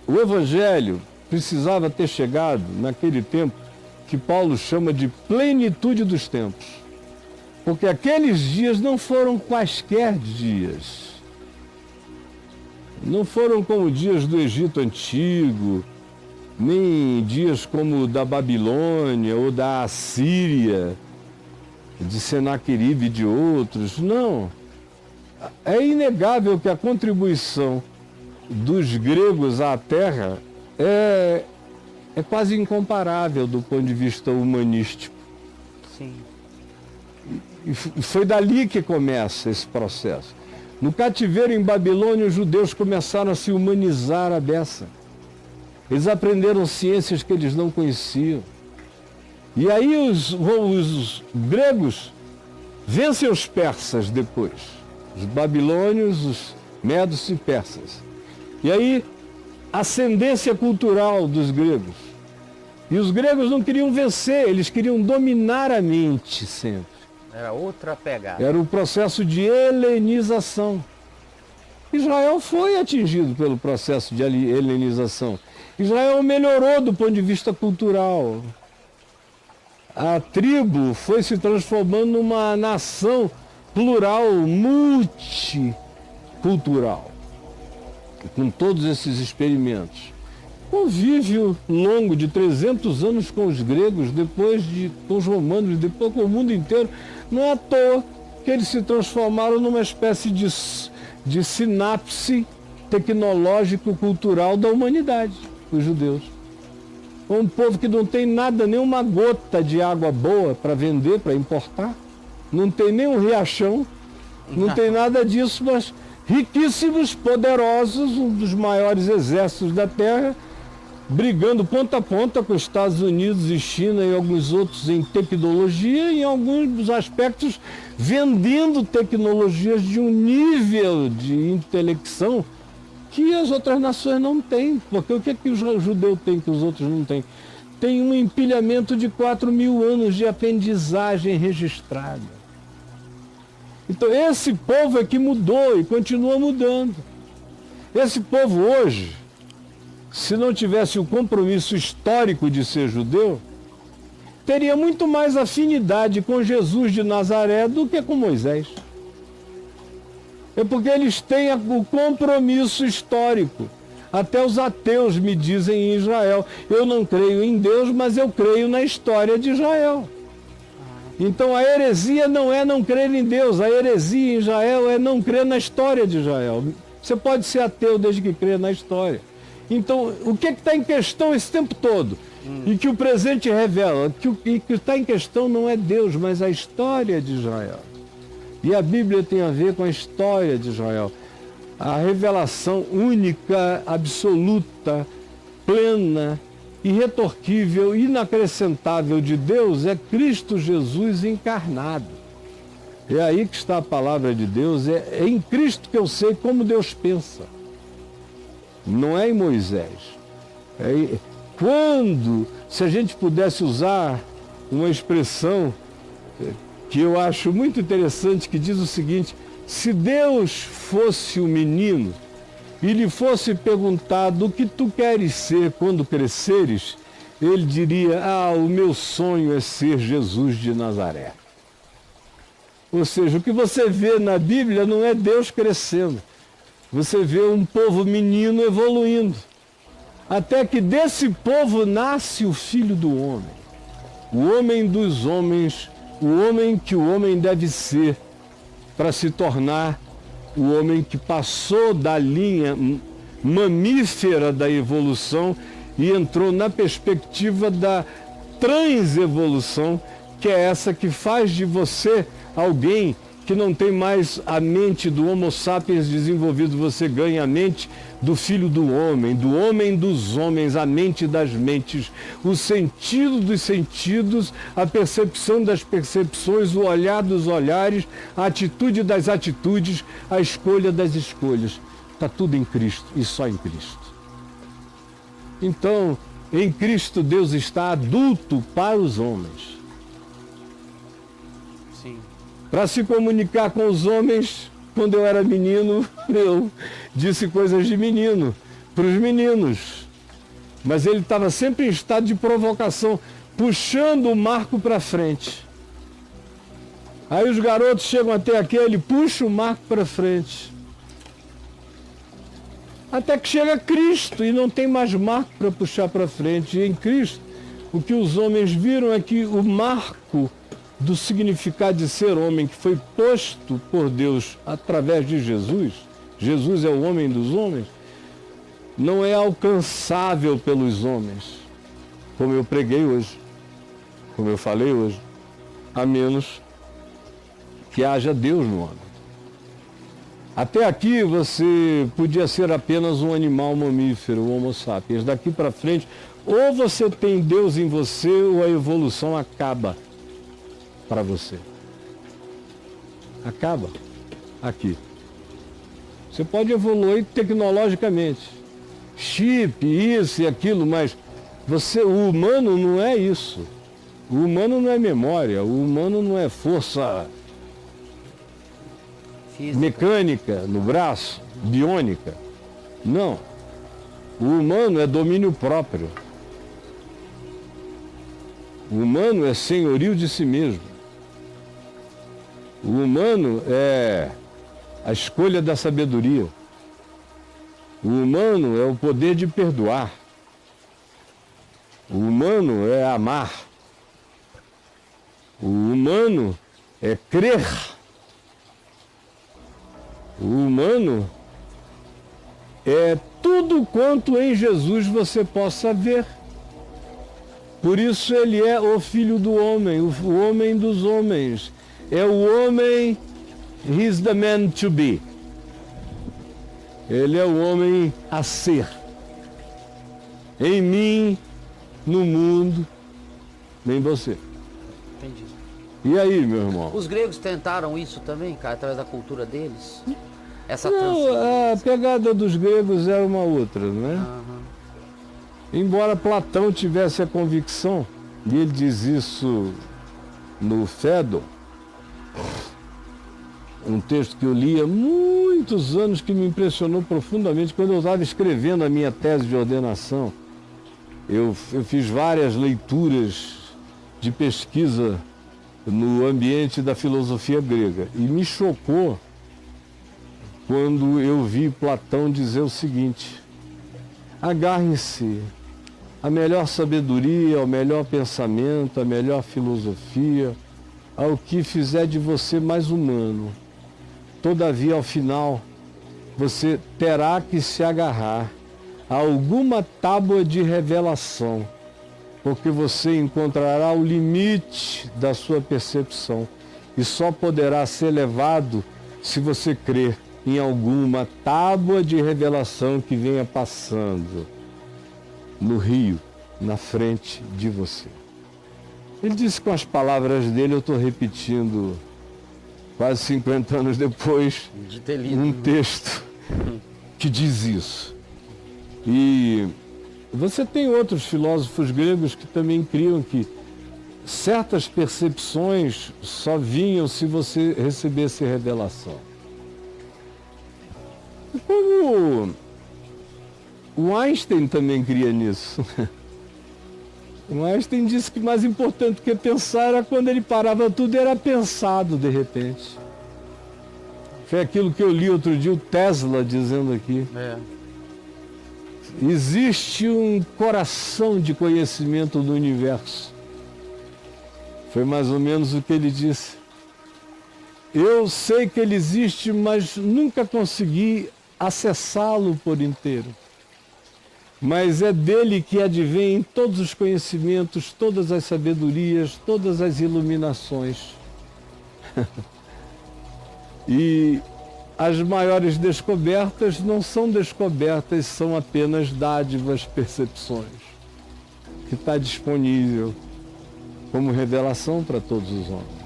o Evangelho precisava ter chegado naquele tempo que Paulo chama de plenitude dos tempos. Porque aqueles dias não foram quaisquer dias. Não foram como dias do Egito Antigo, nem dias como o da Babilônia ou da Assíria, de Senaqueribe e de outros. Não. É inegável que a contribuição dos gregos à Terra é quase incomparável do ponto de vista humanístico. Sim. E foi dali que começa esse processo. No cativeiro em Babilônia, os judeus começaram a se humanizar à beça. Eles aprenderam ciências que eles não conheciam. E aí os gregos vencem os persas depois. Os babilônios, os medos e persas. E aí, ascendência cultural dos gregos. E os gregos não queriam vencer, eles queriam dominar a mente sempre. Era outra pegada. Era o processo de helenização. Israel foi atingido pelo processo de helenização. Israel melhorou do ponto de vista cultural. A tribo foi se transformando numa nação plural, multicultural, com todos esses experimentos. Convívio longo de 300 anos com os gregos, depois com os romanos, depois com o mundo inteiro. Não é à toa que eles se transformaram numa espécie de sinapse tecnológico-cultural da humanidade, os judeus. Um povo que não tem nada, nem uma gota de água boa para vender, para importar. Não tem nem um riachão, não tem nada disso, mas riquíssimos, poderosos, um dos maiores exércitos da Terra, brigando ponta a ponta com os Estados Unidos e China e alguns outros em tecnologia e em alguns aspectos vendendo tecnologias de um nível de intelecção que as outras nações não têm. Porque o que é que o judeu tem que os outros não têm? Tem um empilhamento de 4.000 anos de aprendizagem registrada. Então esse povo é que mudou e continua mudando. Esse povo hoje, se não tivesse o compromisso histórico de ser judeu, teria muito mais afinidade com Jesus de Nazaré do que com Moisés. É porque eles têm o compromisso histórico. Até os ateus me dizem em Israel, eu não creio em Deus, mas eu creio na história de Israel. Então a heresia não é não crer em Deus, a heresia em Israel é não crer na história de Israel. Você pode ser ateu desde que crê na história. Então, o que está em questão esse tempo todo? E que o presente revela, que o que está em questão não é Deus, mas a história de Israel. E a Bíblia tem a ver com a história de Israel. A revelação única, absoluta, plena, irretorquível, inacrescentável de Deus é Cristo Jesus encarnado. É aí que está a palavra de Deus, é em Cristo que eu sei como Deus pensa. Não é em Moisés. Se a gente pudesse usar uma expressão que eu acho muito interessante, que diz o seguinte: se Deus fosse um menino e lhe fosse perguntado o que tu queres ser quando cresceres, ele diria, o meu sonho é ser Jesus de Nazaré. Ou seja, o que você vê na Bíblia não é Deus crescendo. Você vê um povo menino evoluindo. Até que desse povo nasce o Filho do Homem. O homem dos homens, o homem que o homem deve ser para se tornar o homem que passou da linha mamífera da evolução e entrou na perspectiva da transevolução, que é essa que faz de você alguém que não tem mais a mente do Homo sapiens desenvolvido, você ganha a mente do Filho do homem dos homens, a mente das mentes, o sentido dos sentidos, a percepção das percepções, o olhar dos olhares, a atitude das atitudes, a escolha das escolhas. Está tudo em Cristo e só em Cristo. Então, em Cristo Deus está adulto para os homens. Sim. Para se comunicar com os homens, quando eu era menino, eu disse coisas de menino para os meninos. Mas ele estava sempre em estado de provocação, puxando o Marco para frente. Aí os garotos chegam até aqui, ele puxa o Marco para frente. Até que chega Cristo e não tem mais Marco para puxar para frente. E em Cristo, o que os homens viram é que o marco do significado de ser homem, que foi posto por Deus através de Jesus, Jesus é o homem dos homens, não é alcançável pelos homens, como eu preguei hoje, como eu falei hoje, a menos que haja Deus no homem. Até aqui você podia ser apenas um animal mamífero, o Homo sapiens. Daqui para frente, ou você tem Deus em você, ou a evolução acaba para você. Acaba aqui. Você pode evoluir tecnologicamente. Chip, isso e aquilo, mas o humano não é isso. O humano não é memória, o humano não é força física, mecânica no braço, biônica. Não. O humano é domínio próprio. O humano é senhorio de si mesmo. O humano é a escolha da sabedoria. O humano é o poder de perdoar. O humano é amar. O humano é crer. O humano é tudo quanto em Jesus você possa ver. Por isso ele é o Filho do Homem, o homem dos homens. É o homem, he's the man to be. Ele é o homem a ser. Em mim, no mundo, nem você. Entendi. E aí, meu irmão? Os gregos tentaram isso também, cara, através da cultura deles? Essa Não, a pegada dos gregos era uma outra, não é? Uhum. Embora Platão tivesse a convicção, e ele diz isso no Fédon, um texto que eu li há muitos anos que me impressionou profundamente quando eu estava escrevendo a minha tese de ordenação. Eu fiz várias leituras de pesquisa no ambiente da filosofia grega e me chocou quando eu vi Platão dizer o seguinte: agarre-se à melhor sabedoria, ao melhor pensamento, à melhor filosofia, ao que fizer de você mais humano. Todavia, ao final, você terá que se agarrar a alguma tábua de revelação, porque você encontrará o limite da sua percepção e só poderá ser levado se você crer em alguma tábua de revelação que venha passando no rio, na frente de você. Ele disse com as palavras dele, eu estou repetindo quase 50 anos depois, de ter lido um texto que diz isso. E você tem outros filósofos gregos que também criam que certas percepções só vinham se você recebesse revelação. Como o Einstein também cria nisso. O Einstein disse que mais importante que pensar era quando ele parava tudo, era pensado de repente. Foi aquilo que eu li outro dia, o Tesla dizendo aqui. Existe um coração de conhecimento do universo. Foi mais ou menos o que ele disse. Eu sei que ele existe, mas nunca consegui acessá-lo por inteiro. Mas é dele que advém todos os conhecimentos, todas as sabedorias, todas as iluminações. E as maiores descobertas não são descobertas, são apenas dádivas, percepções, que está disponível como revelação para todos os homens.